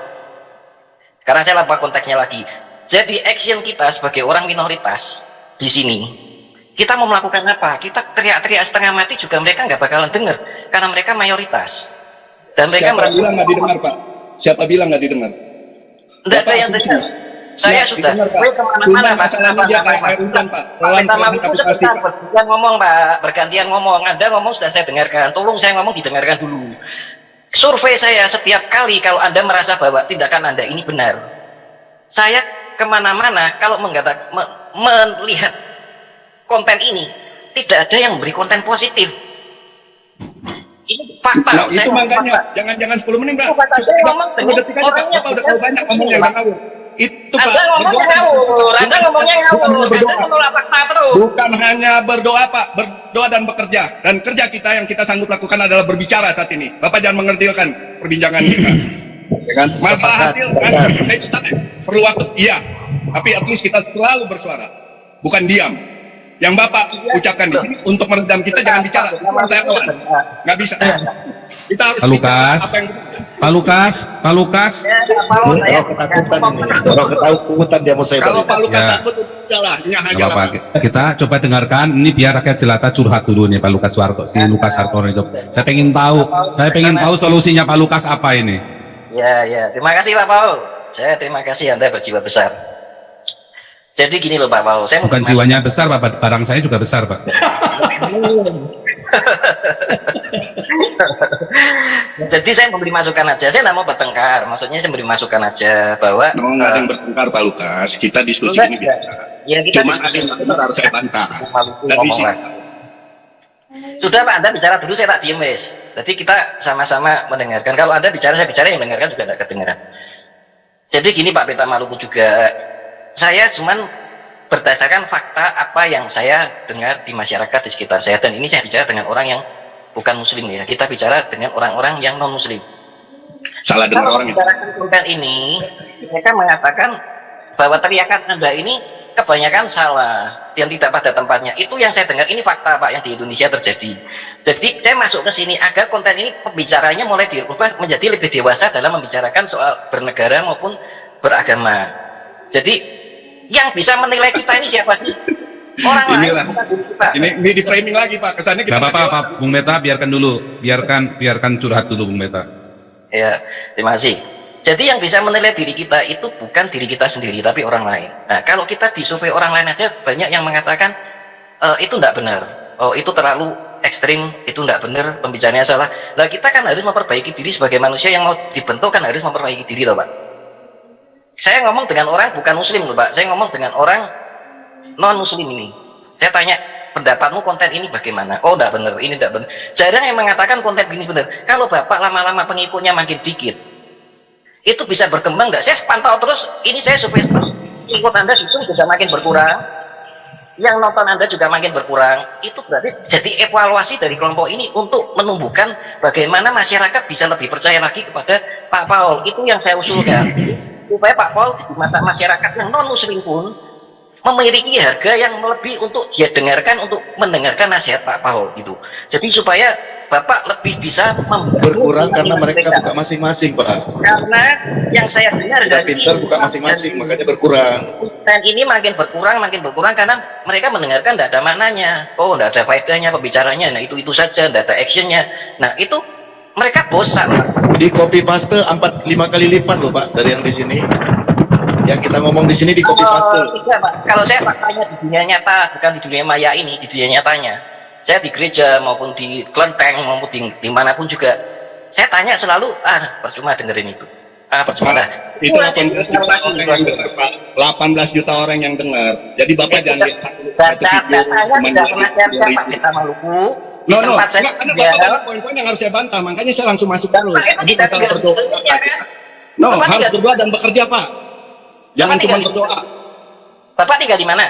Karena saya lupa konteksnya lagi. Jadi action kita sebagai orang minoritas di sini, kita mau melakukan apa? Kita teriak-teriak setengah mati juga mereka nggak bakalan dengar karena mereka mayoritas. Dan mereka Siapa bilang nggak didengar Pak? Siapa bilang nggak didengar? Tidak ada yang dengar. Saya sudah kemana-mana Pak. Bergantian ngomong Pak, bergantian ngomong. Anda ngomong sudah saya dengarkan. Tolong saya ngomong didengarkan dulu. Survei saya setiap kali kalau Anda merasa bahwa tindakan Anda ini benar, saya kemana-mana kalau melihat konten ini tidak ada yang beri konten positif. Ini fakta. Nah, itu makanya jangan 10 menit Pak. Ngomong detik aja Pak. Bapak udah tahu banyak ngomongnya udah ngawur. Itu Pak. Anda ngomongnya ngawur. Anda ngomongnya ngawur. Anda menolak fakta terus. Bukan hanya berdoa Pak, berdoa dan bekerja. Dan kerja kita yang kita sanggup lakukan adalah berbicara saat ini. Bapak jangan mengertilkan perbincangan kita. Ya kan? Masalah hasil kan, saya cetak perlu waktu. Iya. Tapi at least kita selalu bersuara, bukan diam. Yang Bapak ucapkan di sini untuk meredam kita jangan bicara. Itu yang saya lawan. Nggak bisa. Kita harus Pak Lukas, apa yang Pak Lukas, Pak Lukas. Ketakutan dia mau saya kalau Pak Lukas Ya. takut udahlah, nyah aja Nggak lah. apa-apa. Kita coba dengarkan. Ini biar rakyat jelata curhat dulu nih Pak Lukas Warto. Si Lukas Hartono itu. Saya pengen tahu solusinya Pak Lukas apa ini. Ya. Terima kasih Pak Paul. Saya terima kasih Anda berjiwa besar. Jadi gini loh Pak Paul, saya Bukan jiwanya besar Pak, barang saya juga besar Pak. Jadi saya memberi masukan aja, saya tidak mau bertengkar. Maksudnya saya memberi masukan aja bahwa Nggak ada yang bertengkar Pak Lukas. Kita diskusi ini biasa. ya kita Cuma ada yang benar harus saya bantah. Dan di sini sudah Pak, Anda bicara dulu, saya tak diem wes. Jadi kita sama-sama mendengarkan. Kalau Anda bicara, saya bicara, yang mendengarkan juga tidak kedengaran. Jadi gini Pak Beta Maluku juga, saya cuman berdasarkan fakta apa yang saya dengar di masyarakat di sekitar saya, dan ini saya bicara dengan orang yang bukan muslim ya, kita bicara dengan orang-orang yang non muslim. salah dengar Kalau orang itu. membicarakan konten ini, mereka mengatakan bahwa teriakan Anda ini kebanyakan salah, yang tidak pada tempatnya. Itu yang saya dengar, ini fakta Pak yang di Indonesia terjadi. Jadi saya masuk ke sini agar konten ini pembicaranya mulai dirubah menjadi lebih dewasa dalam membicarakan soal bernegara maupun beragama. Jadi yang bisa menilai kita ini siapa sih? Orang lain, bukan diri kita. Ini di framing lagi Pak, kesannya kita Gak apa-apa nggak Pak Bung Meta, biarkan dulu, biarkan curhat dulu Bung Meta. Ya, terima kasih. Jadi yang bisa menilai diri kita itu bukan diri kita sendiri, tapi orang lain. Nah, kalau kita disurvei orang lain aja, banyak yang mengatakan itu tidak benar. Oh, itu terlalu ekstrim, itu tidak benar, pembicaranya salah. Nah, kita kan harus memperbaiki diri sebagai manusia yang mau dibentuk, kan harus memperbaiki diri loh Pak. Saya ngomong dengan orang bukan muslim loh Pak, saya ngomong dengan orang non muslim ini. Saya tanya, pendapatmu konten ini bagaimana? Oh, enggak benar, ini enggak benar. Jarang yang mengatakan konten ini benar. Kalau Bapak lama-lama pengikutnya makin dikit, itu bisa berkembang enggak? Saya pantau terus, ini saya survei terus, pengikut Anda justru sudah makin berkurang, yang nonton Anda juga makin berkurang. Itu berarti jadi evaluasi dari kelompok ini untuk menumbuhkan bagaimana masyarakat bisa lebih percaya lagi kepada Pak Paul. Itu yang saya usulkan, supaya Pak Paul di mata masyarakat yang non muslim pun memiliki harga yang lebih untuk dia dengarkan, untuk mendengarkan nasihat Pak Paul gitu. Jadi supaya Bapak lebih bisa berkurang karena mereka buka masing-masing, Pak. Karena yang saya dengar Sudah dari pintar buka masing-masing, makanya berkurang. dan ini makin berkurang karena mereka mendengarkan tidak ada maknanya. Oh, tidak ada faedahnya pembicaranya. Nah, itu saja, tidak ada actionnya. Nah, itu mereka bosan. Di copy paste 4-5 kali lipat loh, Pak, dari yang di sini. Yang kita ngomong di sini di copy paste. Tidak, Pak. Kalau saya tanya di dunia nyata, bukan di dunia maya ini, di dunia nyatanya. Saya di gereja maupun di kelenteng maupun di manapun juga, saya tanya selalu, percuma dengerin itu. Percuma dah. Itu 18 juta orang yang dengar, Pak. 18 juta orang yang dengar. Jadi Bapak jangan lihat satu video. Datanya tidak pernah siap Pak Kita Maluku. Di tempat saya Karena Bapak banyak poin-poin yang harus saya bantah, makanya saya langsung masuk terus. Jadi total berdoa. Harus berdoa dan bekerja, Pak. Jangan cuma berdoa. Bapak tinggal di mana?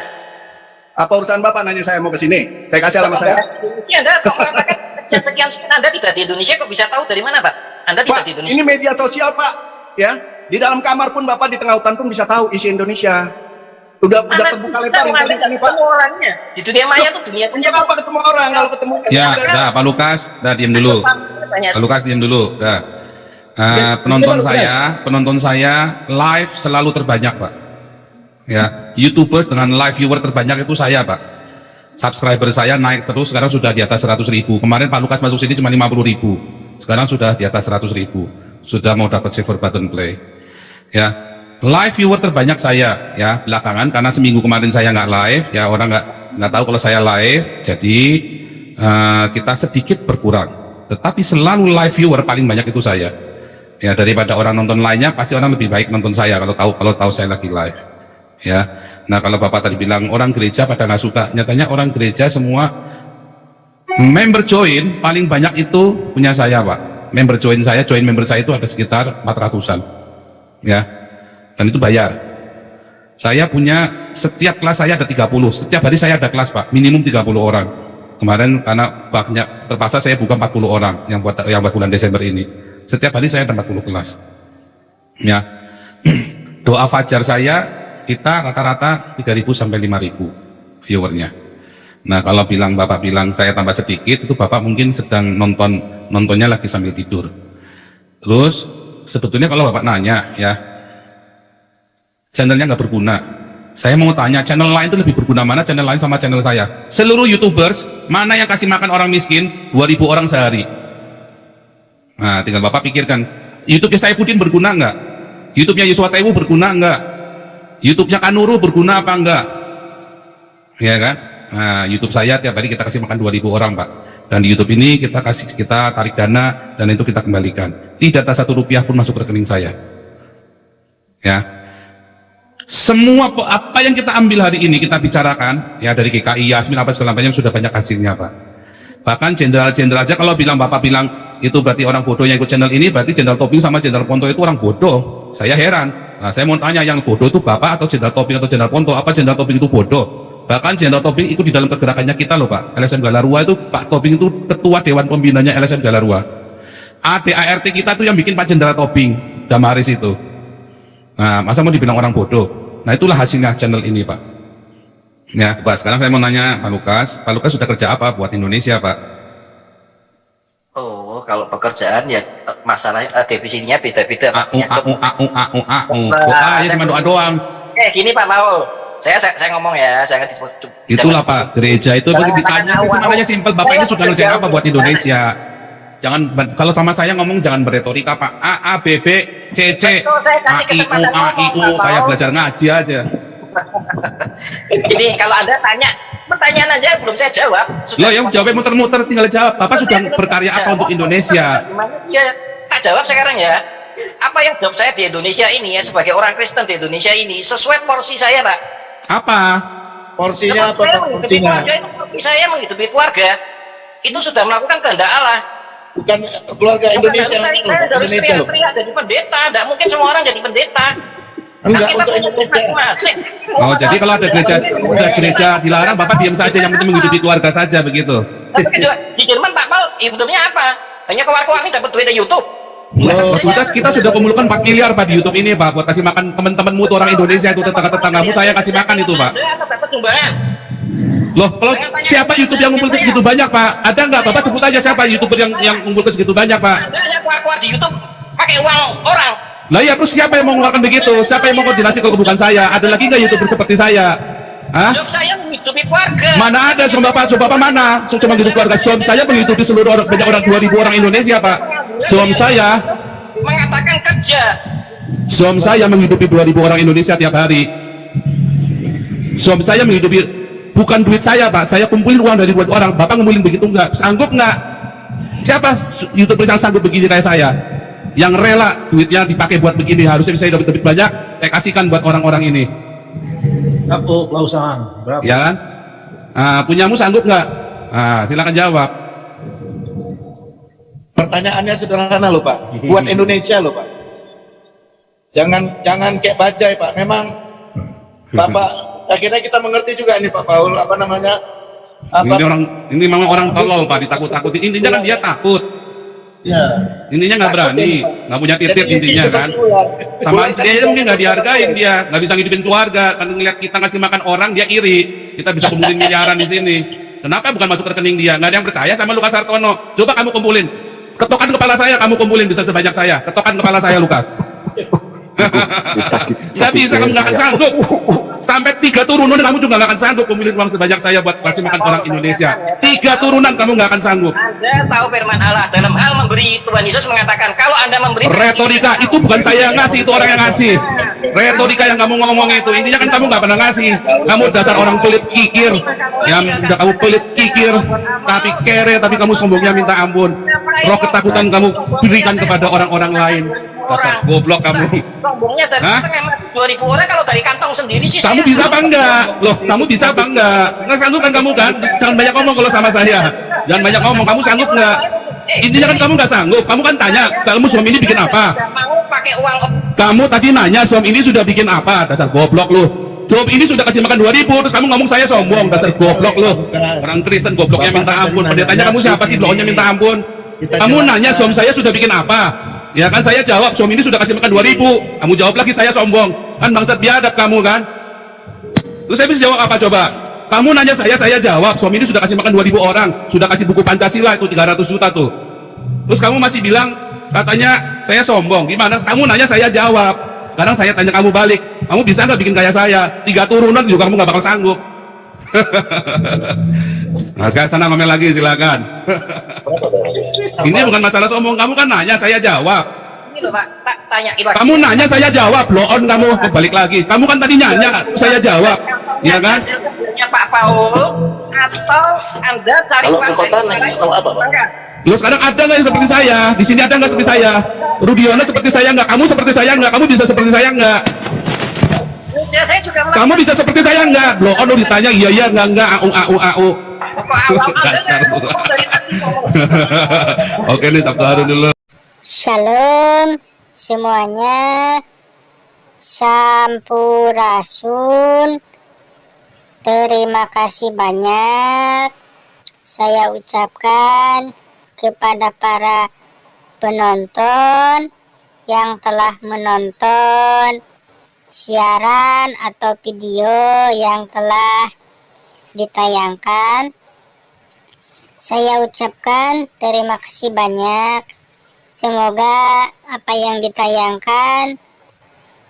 Apa urusan Bapak nanya saya mau ke sini? Saya kasih alamat saya. Ini Anda kok mengatakan sekian Anda tidak di Indonesia, kok bisa tahu dari mana, Pak? Anda tidak Pak, di Indonesia. ini media sosial, Pak. Ya, di dalam kamar pun Bapak di tengah hutan pun bisa tahu isi Indonesia. Udah terbuka lebar internet ini, Pak. Ketemu orangnya. Di dunia maya tuh dunia punya Kenapa ketemu orang kalau ketemu? Ya, dah Pak Lukas, dah diam dulu. Pak Lukas diam dulu, dah. Penonton saya live selalu terbanyak, Pak. Ya, YouTubers dengan live viewer terbanyak itu saya, Pak. Subscriber saya naik terus, sekarang sudah di atas 100.000. Kemarin Pak Lukas masuk sini cuma 50.000. Sekarang sudah di atas 100.000. Sudah mau dapat silver button play. Ya, live viewer terbanyak saya, ya, belakangan karena seminggu kemarin saya nggak live, ya, orang nggak tahu kalau saya live, jadi kita sedikit berkurang. Tetapi selalu live viewer paling banyak itu saya. Ya, daripada orang nonton lainnya, pasti orang lebih baik nonton saya kalau tahu saya lagi live. Ya, nah kalau Bapak tadi bilang orang gereja pada nggak suka, nyatanya orang gereja semua member join paling banyak itu punya saya, Pak. Member join member saya itu ada sekitar 400-an, ya, dan itu bayar. Saya punya, setiap kelas saya ada 30, setiap hari saya ada kelas, Pak, minimum 30 orang. Kemarin karena banyak terpaksa saya buka 40 orang yang buat bulan Desember ini. Setiap hari saya ada 40 kelas, ya. Doa fajar saya kita rata-rata 3.000 sampai 5.000 viewernya. Nah, kalau Bapak bilang saya tambah sedikit, itu Bapak mungkin sedang nontonnya lagi sambil tidur. Terus sebetulnya kalau Bapak nanya, ya, channelnya nggak berguna. Saya mau tanya, channel lain itu lebih berguna mana channel lain sama channel saya? Seluruh YouTubers mana yang kasih makan orang miskin 2.000 orang sehari? Nah, tinggal Bapak pikirkan, YouTube-nya Saifuddin berguna nggak? YouTube-nya Yuswa Tewu berguna nggak? YouTube-nya Kanuru berguna apa enggak? Ya kan? Nah, YouTube saya tiap hari kita kasih makan 2.000 orang, Pak. Dan di YouTube ini kita tarik dana dan itu kita kembalikan. Tidak ada 1 rupiah pun masuk rekening saya. Ya. Semua apa yang kita ambil hari ini kita bicarakan, ya, dari GKI, Yasmin, apa segala macam sudah banyak hasilnya, Pak. Bahkan jenderal-jenderal aja kalau Bapak bilang itu berarti orang bodoh yang ikut channel ini, berarti Jenderal Tobing sama Jenderal Ponto itu orang bodoh. Saya heran. Nah, saya mau tanya, yang bodoh itu Bapak atau Jenderal Tobing atau Jenderal Ponto? Apa Jenderal Tobing itu bodoh? Bahkan Jenderal Tobing ikut di dalam pergerakannya kita loh, Pak. LSM Galarua itu, Pak Tobing itu ketua Dewan Pembinanya LSM Galarua. ADART kita itu yang bikin Pak Jenderal Tobing, Damaris itu. Nah, masa mau dibilang orang bodoh? Nah, itulah hasilnya channel ini, Pak. Ya, Pak, sekarang saya mau nanya Pak Lukas. Pak Lukas sudah kerja apa buat Indonesia, Pak? Oh, kalau pekerjaan ya masalahnya definisinya beda-beda, Pak. Doa ya cuma doa doang. Gini Pak Paul, saya ngomong ya, saya itulah Pak, gereja itu ditanya itu namanya simpel. Bapak ini sudah ngerjain apa buat Indonesia? Jangan, kalau sama saya ngomong jangan beretorika, Pak. A B B C C A I U kayak belajar ngaji aja. Ini kalau Anda tanya pertanyaan aja belum saya jawab. Loh, yang jawabnya muter-muter tinggal jawab. Bapak sudah berkarya apa untuk Indonesia? Ya, tak jawab sekarang ya. Apa yang job saya di Indonesia ini ya, sebagai orang Kristen di Indonesia ini sesuai porsi saya, Pak. Apa? Porsinya apa Saya Pak? menghidupi Porsinya. keluarga itu, saya menghidupi keluarga itu sudah melakukan kehendak Allah. Bukan keluarga Indonesia. Saya harus Indonesia loh. teriak-teriak jadi pendeta. Tidak mungkin semua orang jadi pendeta. Enggak, Kita untuk punya Indonesia. masing-masing. Oh, jadi kalau ada gereja dilarang, Bapak diam saja, yang penting menghidupi keluarga saja begitu. Tapi di Jerman Pak Paul, hidupnya apa? Hanya keluar-keluar dapat duit dari YouTube. Loh, Kita sudah kumpulkan 4 miliar Pak di YouTube ini Pak, buat kasih makan teman-temanmu tuh orang Indonesia itu, tetangga-tetanggamu saya kasih makan itu Pak. Ada atau dapat sumbangan? Loh, kalau siapa YouTube yang ngumpul ke segitu banyak Pak? Ada nggak? Bapak sebut aja siapa YouTuber yang ngumpul ke segitu banyak Pak? Ada yang keluar-keluar di YouTube pakai uang orang. Lah ya, terus siapa yang mau mengeluarkan begitu? Siapa yang mau koordinasi kalau bukan saya? Ada lagi nggak YouTuber seperti saya? Hah? Job saya menghidupi keluarga. Mana ada suami Bapak mana? Cuma hidup keluarga. Suami saya menghidupi seluruh orang, sebanyak orang 2.000 orang Indonesia Pak. Suami saya Mengatakan kerja. Suami saya menghidupi 2.000 orang Indonesia tiap hari. Suami saya menghidupi, bukan duit saya Pak, saya kumpulin uang dari buat orang. Bapak ngumpulin begitu nggak? Sanggup nggak? Siapa YouTuber yang sanggup begini kayak saya? Yang rela duitnya dipakai buat begini, harusnya bisa dapat duit banyak, saya kasihkan buat orang-orang ini. Berapa lausan? Berapa? Ya kan? Punyamu sanggup nggak? Silakan jawab. pertanyaannya sederhana loh Pak. Buat Indonesia loh Pak. Jangan kayak bajai Pak. Memang Bapak, akhirnya kita mengerti juga ini Pak Paul, apa namanya? Ini memang orang tolol Pak, ditakut-takutin. Intinya kan dia takut. Ya. Intinya nggak berani, nggak punya titik intinya kan. Sama istri aja mungkin nggak dihargain, dia nggak bisa ngidupin keluarga. Kan ngeliat kita ngasih makan orang, dia iri. Kita bisa kumpulin miliaran di sini. Kenapa bukan masuk ke rekening dia? Nggak ada yang percaya sama Lukas Hartono. Coba kamu kumpulin. Ketokan kepala saya, kamu kumpulin bisa sebanyak saya. Ketokan kepala saya, Lukas. Nggak bisa, kamu nggak akan sanggup. Sampai 3 turunan kamu juga nggak akan sanggup kumpulin uang sebanyak saya buat kasih makan orang Indonesia. 3 turunan kamu nggak akan sanggup. Anda tahu firman Allah dalam hal memberi, Tuhan Yesus mengatakan kalau Anda memberi Retorika itu bukan saya yang ngasih, itu orang yang ngasih. Retorika yang kamu ngomong itu, intinya kan kamu nggak pernah ngasih. Kamu dasar orang pelit kikir, yang udah kamu pelit kikir, tapi kere, tapi kamu sombongnya minta ampun. Roh ketakutan kamu berikan kepada orang-orang lain. Dasar goblok kamu. sombongnya dari setengah mati 2.000 orang, kalau dari kantong sendiri sih Kamu saya bisa apa enggak? Loh, kamu bisa apa enggak? Nggak sanggup kan kamu kan? Jangan banyak ngomong kalau sama saya. Jangan banyak ngomong, kamu sanggup enggak? Intinya kan kamu nggak sanggup. Kamu kan tanya, kamu suami ini bikin apa? mau pakai uang Kamu tadi nanya suami ini sudah bikin apa? Dasar goblok lu. Suami ini sudah kasih makan 2.000, terus kamu ngomong saya sombong. Dasar goblok lu. Orang Kristen gobloknya minta ampun. Pendetanya kamu siapa sih? Bloknya minta ampun. Kamu nanya suami saya sudah bikin apa? Ya kan saya jawab, suami ini sudah kasih makan 2.000. Kamu jawab lagi saya sombong. Kan bangsat biadab kamu kan? Terus saya bisa jawab apa coba? Kamu nanya saya jawab, suami ini sudah kasih makan 2.000 orang, sudah kasih buku Pancasila itu 300 juta tuh. Terus kamu masih bilang, katanya saya sombong. Gimana? Kamu nanya saya jawab. Sekarang saya tanya kamu balik, kamu bisa nggak bikin kayak saya? 3 turunan juga kamu nggak bakal sanggup. Oke, sana ngomel lagi silakan. Ini bukan masalah sombong, kamu kan nanya saya jawab. ini loh Pak, tanya ibarat Kamu nanya saya jawab, blow on kamu, balik lagi. Kamu kan tadi nanya, saya jawab. Ya kan? hasil kerjanya Pak Paul atau Anda cari Kalau uang ke kota nanya tahu apa Pak? Loh sekarang ada nggak yang seperti saya? Di sini ada nggak seperti saya? Rudiono seperti saya nggak? Kamu seperti saya nggak? Kamu bisa seperti saya nggak? Ya, saya juga Kamu bisa seperti saya nggak? Blow on ditanya iya nggak au. Kok awal Anda Dasar lu. ngomong dari tadi ngomong. Oke nih, Sabtu Harun dulu. Shalom semuanya, Sampurasun. Terima kasih banyak saya ucapkan kepada para penonton yang telah menonton siaran atau video yang telah ditayangkan. Saya ucapkan terima kasih banyak. Semoga apa yang ditayangkan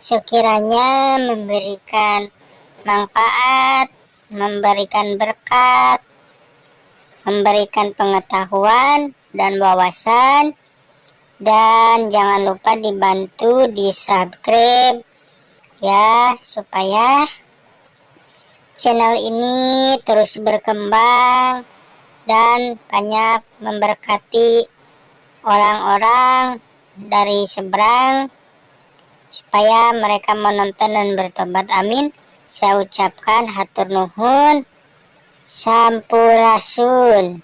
sekiranya memberikan manfaat, memberikan berkat, memberikan pengetahuan dan wawasan. Dan jangan lupa dibantu di subscribe ya, supaya channel ini terus berkembang dan banyak memberkati orang-orang dari seberang supaya mereka menonton dan bertobat. Amin. Saya ucapkan hatur nuhun, sampurasun.